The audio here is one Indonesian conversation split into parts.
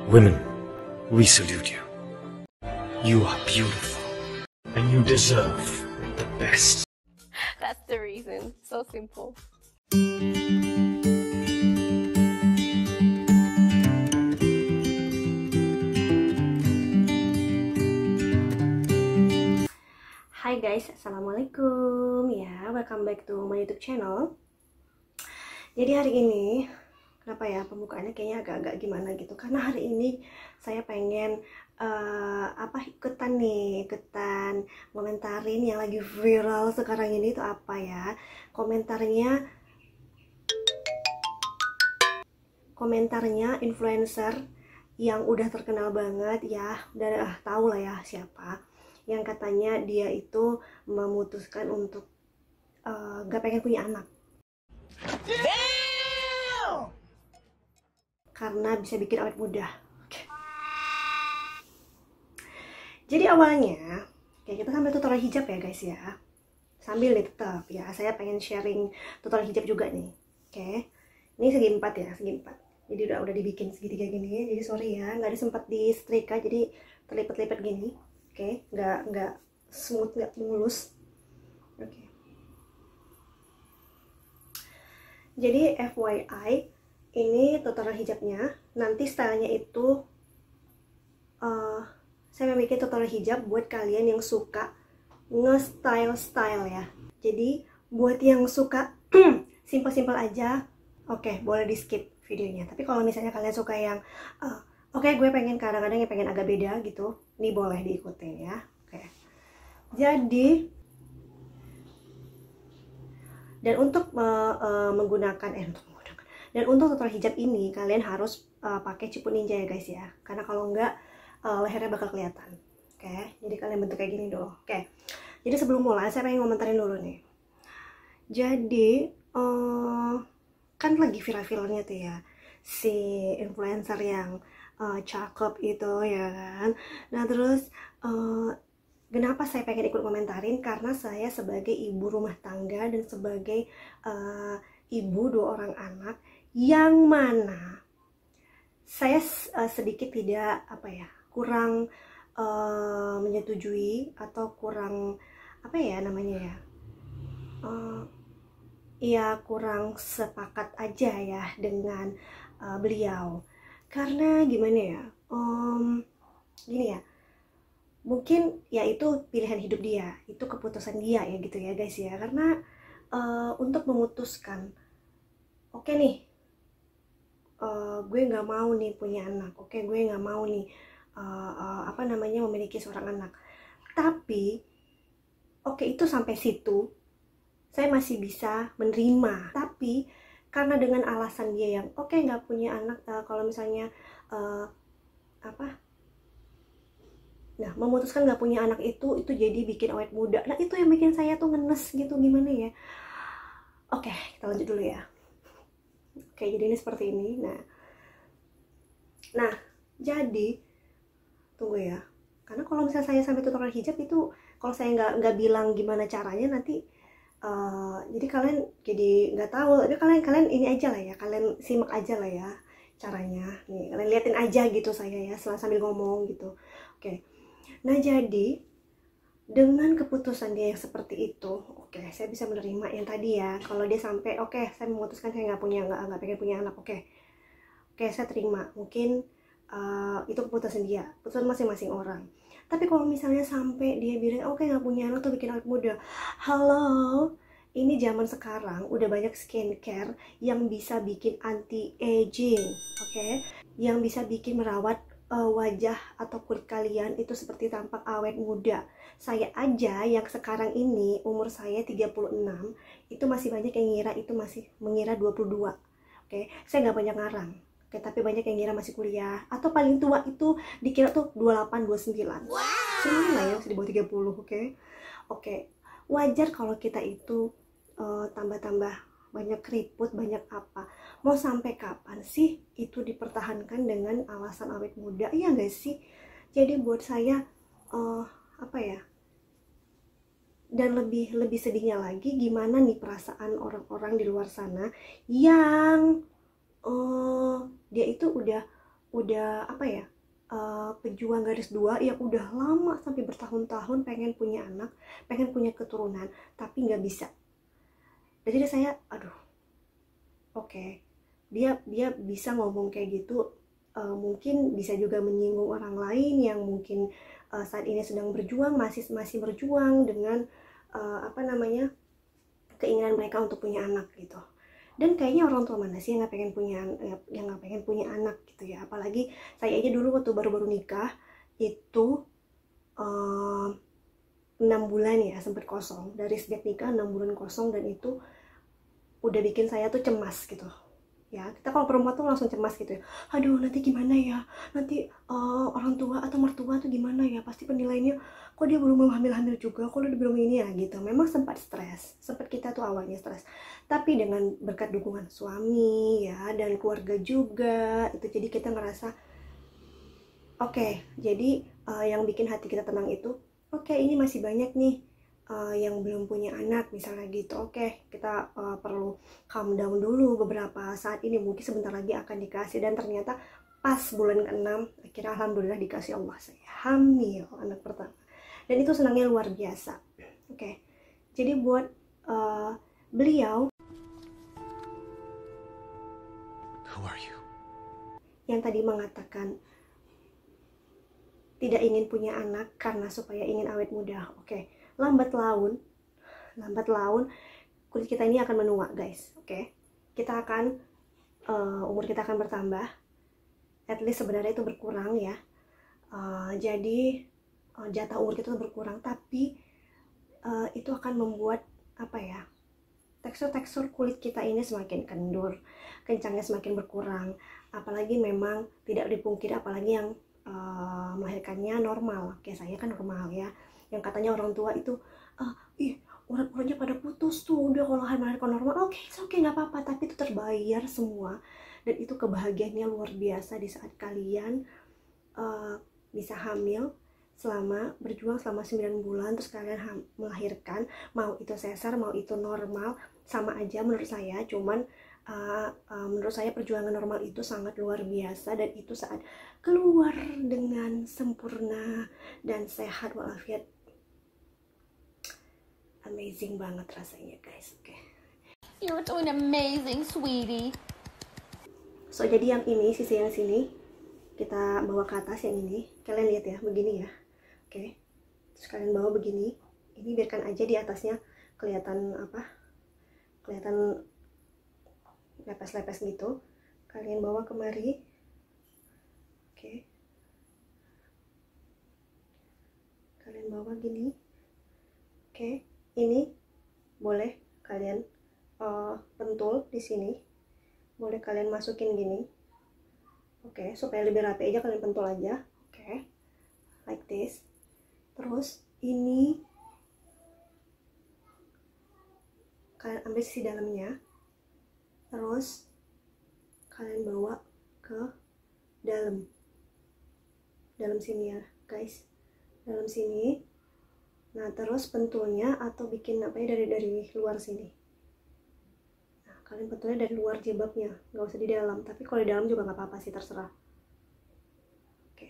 Women, we salute you. You are beautiful, and you deserve the best. That's the reason. So simple. Hai guys, assalamualaikum ya, welcome back to my YouTube channel. Jadi hari ini, kenapa ya pembukaannya kayaknya agak-agak gimana gitu? Karena hari ini saya pengen ikutan komentarin yang lagi viral sekarang ini itu apa ya? Komentarnya influencer yang udah terkenal banget ya, dan tahu lah ya siapa. Yang katanya dia itu memutuskan untuk gak pengen punya anak. Damn! Karena bisa bikin awet muda. Okay. Jadi awalnya, kayak kita sambil tutorial hijab ya guys ya. Sambil nih tetap ya, saya pengen sharing tutorial hijab juga nih. Oke, okay. Ini segi 4 ya, segi 4. Jadi udah dibikin segitiga gini. Jadi sorry ya, nggak disempat di setrika, jadi terlipat-lipat gini. Oke, nggak smooth, nggak mulus. Oke. Jadi FYI, ini tutorial hijabnya. Nanti stylenya itu saya mau bikin tutorial hijab buat kalian yang suka nge-style ya. Jadi buat yang suka simple-simple aja, oke, boleh di skip videonya. Tapi kalau misalnya kalian suka yang oke, gue pengen kadang-kadang yang pengen agak beda gitu, ini boleh diikutin ya. Oke. Jadi dan untuk untuk tutorial hijab ini kalian harus pakai cipu ninja ya guys ya. Karena kalau enggak lehernya bakal kelihatan. Oke. Jadi kalian bentuk kayak gini dulu. Oke. Jadi sebelum mulai saya pengen ngomentarin dulu nih. Jadi kan lagi viral-viralnya tuh ya si influencer yang cakep itu ya kan. Nah terus kenapa saya pengen ikut komentarin, karena saya sebagai ibu rumah tangga dan sebagai ibu 2 orang anak, yang mana saya sedikit tidak kurang menyetujui atau kurang kurang sepakat aja ya dengan beliau. Karena gimana ya, gini ya, mungkin ya itu pilihan hidup dia, itu keputusan dia ya gitu ya guys ya. Karena untuk memutuskan, oke nih, gue nggak mau nih punya anak, oke gue nggak mau nih memiliki seorang anak, tapi oke itu sampai situ saya masih bisa menerima. Tapi karena dengan alasan dia yang oke nggak punya anak, kalau misalnya memutuskan nggak punya anak itu jadi bikin awet muda. Nah itu yang bikin saya tuh ngenes gitu, gimana ya. Oke, kita lanjut dulu ya. Oke, jadi ini seperti ini. Nah jadi tunggu ya, karena kalau misalnya saya sampai tutorial hijab itu, kalau saya nggak bilang gimana caranya nanti jadi kalian jadi nggak tahu. Tapi kalian ini aja lah ya, kalian simak aja lah ya caranya. Nih kalian liatin aja gitu saya ya sambil ngomong gitu. Oke. Nah jadi dengan keputusan dia yang seperti itu, oke, saya bisa menerima yang tadi ya. Kalau dia sampai oke, saya memutuskan saya nggak pengen punya anak, oke, saya terima. Mungkin itu keputusan dia, keputusan masing-masing orang. Tapi kalau misalnya sampai dia bilang oke nggak punya anak tuh bikin awet muda, halo, ini zaman sekarang udah banyak skincare yang bisa bikin anti aging, oke, yang bisa bikin merawat wajah atau kulit kalian itu seperti tampak awet muda. Saya aja yang sekarang ini umur saya 36, itu masih banyak yang ngira itu masih mengira 22. Oke, saya nggak banyak ngarang. Oke, tapi banyak yang ngira masih kuliah, atau paling tua itu dikira tuh 28, 29. Wow. Semuanya lah ya, masih di bawah 30, oke. Oke, wajar kalau kita itu tambah-tambah banyak keriput, banyak apa. Mau sampai kapan sih itu dipertahankan dengan alasan awet muda? Iya nggak sih? Jadi buat saya dan lebih sedihnya lagi, gimana nih perasaan orang-orang di luar sana yang dia itu udah apa ya, pejuang garis dua yang udah lama sampai bertahun-tahun pengen punya anak, pengen punya keturunan, tapi nggak bisa. Dan jadi saya, aduh, oke, dia bisa ngomong kayak gitu, mungkin bisa juga menyinggung orang lain yang mungkin saat ini sedang berjuang, masih berjuang dengan apa namanya, keinginan mereka untuk punya anak gitu. Dan kayaknya orang tua mana sih yang nggak pengen punya anak gitu ya. Apalagi saya aja dulu waktu baru-baru nikah itu 6 bulan ya sempat kosong. Dari sejak nikah 6 bulan kosong, dan itu udah bikin saya tuh cemas gitu ya. Kita kalau perempuan tuh langsung cemas gitu ya, aduh nanti gimana ya, nanti orang tua atau mertua tuh gimana ya, pasti penilaiannya kok dia belum mau hamil juga, kok dia belum ini ya gitu. Memang sempat stres, sempat kita tuh awalnya stres, tapi dengan berkat dukungan suami ya dan keluarga juga itu, jadi kita ngerasa oke, jadi yang bikin hati kita tenang itu oke, ini masih banyak nih yang belum punya anak misalnya gitu. Oke, kita perlu calm down dulu beberapa saat ini, mungkin sebentar lagi akan dikasih. Dan ternyata pas bulan ke-6 akhirnya alhamdulillah dikasih Allah, saya hamil anak pertama, dan itu senangnya luar biasa. Oke, jadi buat beliau Who are you? yang tadi mengatakan tidak ingin punya anak karena supaya ingin awet muda, oke, lambat laun kulit kita ini akan menua guys. Oke, kita akan umur kita akan bertambah, at least sebenarnya itu berkurang ya. Jadi jatah umur kita berkurang, tapi itu akan membuat apa ya, tekstur kulit kita ini semakin kendur, kencangnya semakin berkurang. Apalagi memang tidak dipungkiri, apalagi yang melahirkannya normal, kayak saya kan normal ya, yang katanya orang tua itu urat-uratnya pada putus tuh udah kalau melahirkan normal. Oke, nggak apa-apa, tapi itu terbayar semua, dan itu kebahagiaannya luar biasa di saat kalian bisa hamil berjuang selama 9 bulan, terus kalian melahirkan, mau itu sesar mau itu normal sama aja menurut saya. Cuman menurut saya perjuangan normal itu sangat luar biasa, dan itu saat keluar dengan sempurna dan sehat walafiat, amazing banget rasanya guys. Oke. You're doing amazing, sweetie. So jadi yang ini, sisi yang sini kita bawa ke atas, yang ini kalian lihat ya, begini ya. Oke, terus kalian bawa begini, ini biarkan aja di atasnya kelihatan lepes-lepes gitu. Kalian bawa kemari. Oke, kalian bawa gini. Oke, ini boleh kalian pentul di sini, boleh kalian masukin gini. Oke, supaya lebih rapi aja kalian pentul aja. Oke, like this. Terus ini kalian ambil sisi dalamnya, terus kalian bawa ke dalam sini ya guys, dalam sini. Nah terus pentulnya atau bikin apa ya, dari luar sini. Nah kalian pentulnya dari luar jilbabnya, nggak usah di dalam, tapi kalau di dalam juga nggak apa-apa sih, terserah. Oke.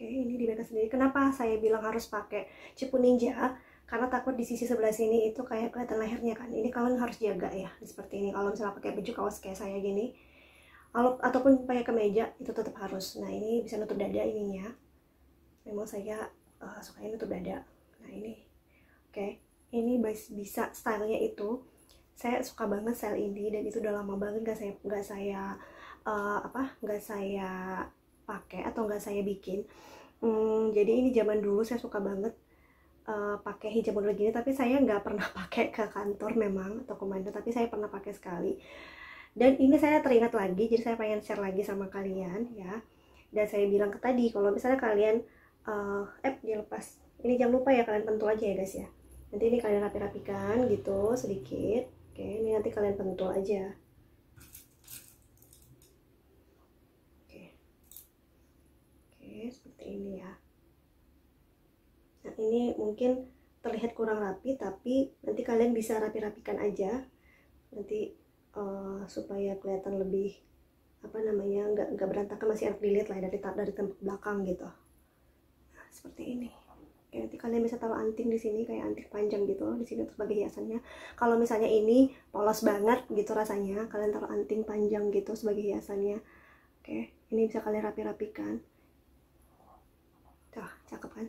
Oke, ini dibedakan sendiri. Kenapa saya bilang harus pakai cipu ninja? Karena takut di sisi sebelah sini itu kayak kelihatan lehernya kan. Ini kalian harus jaga ya, seperti ini. Kalau misalnya pakai baju kaos kayak saya gini, ataupun pakai kemeja, itu tetap harus. Nah ini bisa nutup dada ininya. Memang saya sukanya nutup dada. Nah ini, oke, ini bisa stylenya itu. Saya suka banget style ini, dan itu udah lama banget nggak saya pakai atau nggak saya bikin. Jadi ini zaman dulu saya suka banget pakai hijab model gini, tapi saya nggak pernah pakai ke kantor memang atau kemana, tapi saya pernah pakai sekali. Dan ini saya teringat lagi, jadi saya pengen share lagi sama kalian ya. Dan saya bilang ke tadi, kalau misalnya kalian dilepas, ini jangan lupa ya kalian pentul aja ya guys ya. Nanti ini kalian rapi-rapikan gitu sedikit. Oke, ini nanti kalian pentul aja. seperti ini ya. Nah ini mungkin terlihat kurang rapi, tapi nanti kalian bisa rapi-rapikan aja nanti supaya kelihatan lebih apa namanya, nggak berantakan, masih enak dilihat lah dari tempat belakang gitu. Nah, seperti ini. Oke, nanti kalian bisa taruh anting di sini kayak anting panjang gitu di sini untuk sebagai hiasannya. Kalau misalnya ini polos banget gitu rasanya, kalian taruh anting panjang gitu sebagai hiasannya. Oke, ini bisa kalian rapi-rapikan. Tuh, cakep kan?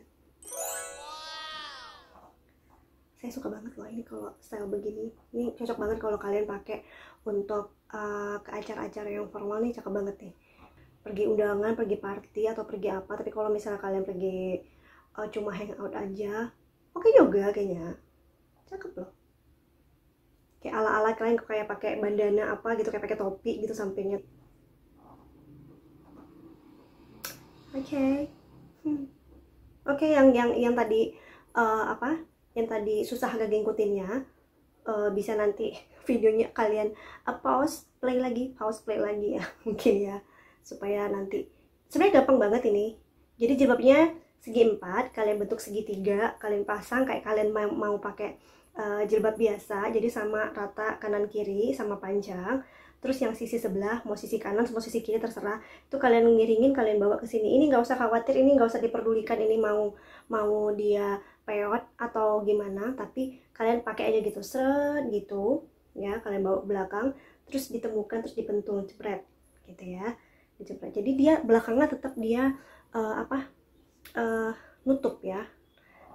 Saya suka banget loh ini kalau style begini. Ini cocok banget kalau kalian pakai untuk ke acara-acara yang formal nih, cakep banget nih. Pergi undangan, pergi party atau pergi apa. Tapi kalau misalnya kalian pergi cuma hangout aja, oke juga kayaknya. Cakep loh. Kayak ala-ala kalian kayak pakai bandana apa gitu, kayak pakai topi gitu sampingnya. Oke. Oke, yang tadi apa? Yang tadi susah agak ngikutinnya, bisa nanti videonya kalian pause play lagi ya mungkin ya, supaya nanti sebenarnya gampang banget ini. Jadi jilbabnya segi 4, kalian bentuk segitiga, kalian pasang kayak kalian mau pakai jilbab biasa, jadi sama rata kanan kiri sama panjang. Terus yang sisi sebelah, mau sisi kanan mau sisi kiri terserah, itu kalian ngiringin, kalian bawa ke sini. Ini nggak usah khawatir, ini nggak usah diperdulikan ini mau dia peot atau gimana, tapi kalian pakai aja gitu, seret gitu ya, kalian bawa belakang, terus ditemukan, terus dipentul, jepret gitu ya, dijepret. Jadi dia belakangnya tetap dia nutup ya.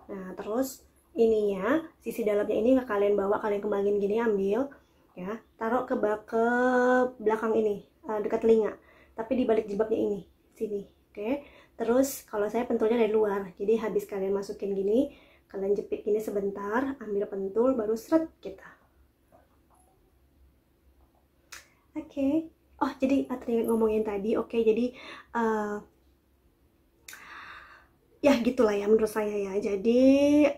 Nah terus ininya, sisi dalamnya ini kalian bawa, kalian kembangin gini, ambil ya, taruh ke belakang ini, dekat telinga, tapi di balik jilbabnya ini, sini. Oke. Terus kalau saya pentulnya dari luar, jadi habis kalian masukin gini, kalian jepit gini sebentar, ambil pentul, baru seret kita. Oke. Oh jadi teringat ngomongin tadi. Oke, jadi ya gitulah ya menurut saya ya. Jadi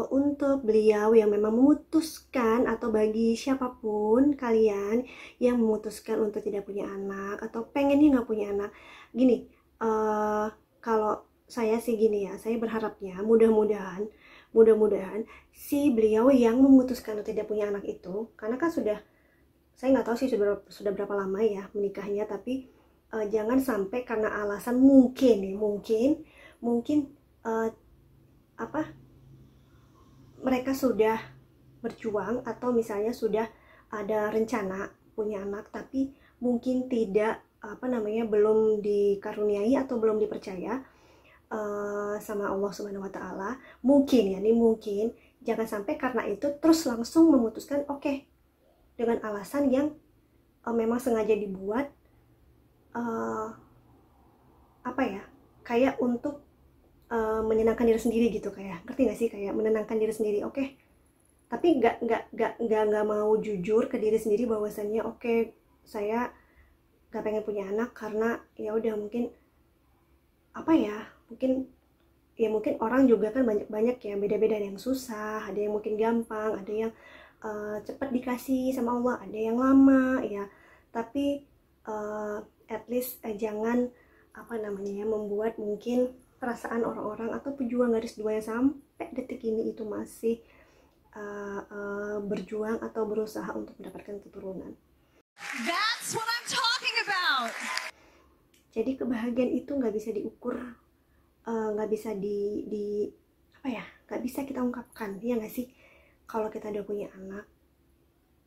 untuk beliau yang memang memutuskan, atau bagi siapapun kalian yang memutuskan untuk tidak punya anak atau pengennya nggak punya anak, gini, kalau saya sih gini ya, saya berharapnya mudah-mudahan si beliau yang memutuskan untuk tidak punya anak itu, karena kan sudah, saya nggak tahu sih sudah berapa lama ya menikahnya, tapi jangan sampai karena alasan mungkin mereka sudah berjuang, atau misalnya sudah ada rencana punya anak, tapi mungkin tidak belum dikaruniai atau belum dipercaya sama Allah Subhanahu Wa Taala. Mungkin jangan sampai karena itu terus langsung memutuskan oke, dengan alasan yang memang sengaja dibuat kayak untuk menyenangkan diri sendiri gitu, kayak ngerti gak sih, kayak menenangkan diri sendiri, oke. Tapi nggak mau jujur ke diri sendiri bahwasannya oke, saya nggak pengen punya anak karena ya udah, mungkin mungkin orang juga kan banyak ya, beda-beda, ada yang susah, ada yang mungkin gampang, ada yang cepat dikasih sama Allah, ada yang lama ya. Tapi at least jangan membuat mungkin perasaan orang-orang atau pejuang garis 2 yang sampai detik ini itu masih berjuang atau berusaha untuk mendapatkan keturunan. That's what I'm talking about. Jadi kebahagiaan itu nggak bisa diukur, nggak bisa nggak bisa kita ungkapkan, ya nggak sih? Kalau kita udah punya anak,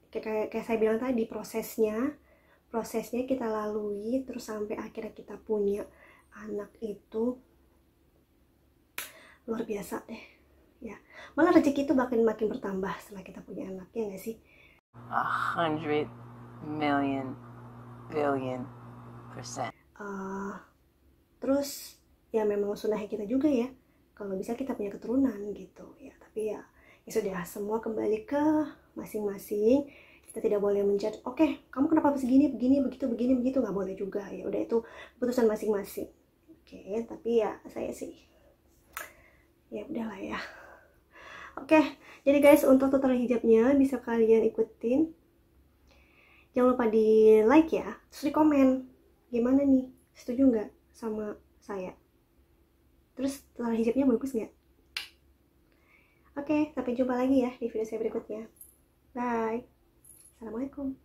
kayak saya bilang tadi, prosesnya kita lalui, terus sampai akhirnya kita punya anak itu luar biasa deh ya. Malah rezeki itu makin bertambah setelah kita punya anak, ya nggak sih? 100 million billion %. Terus ya memang sunnahnya kita juga ya, kalau bisa kita punya keturunan gitu ya. Tapi ya sudah, semua kembali ke masing-masing. Kita tidak boleh menjudge, oke, kamu kenapa begini begitu, nggak boleh juga ya. Udah, itu keputusan masing-masing. Oke, tapi ya saya sih ya udahlah ya. Oke, jadi guys, untuk tutorial hijabnya bisa kalian ikutin. Jangan lupa di like ya, terus di komen gimana nih, setuju nggak sama saya. Terus tutorial hijabnya bagus nggak? Oke, sampai jumpa lagi ya di video saya berikutnya. Bye. Assalamualaikum.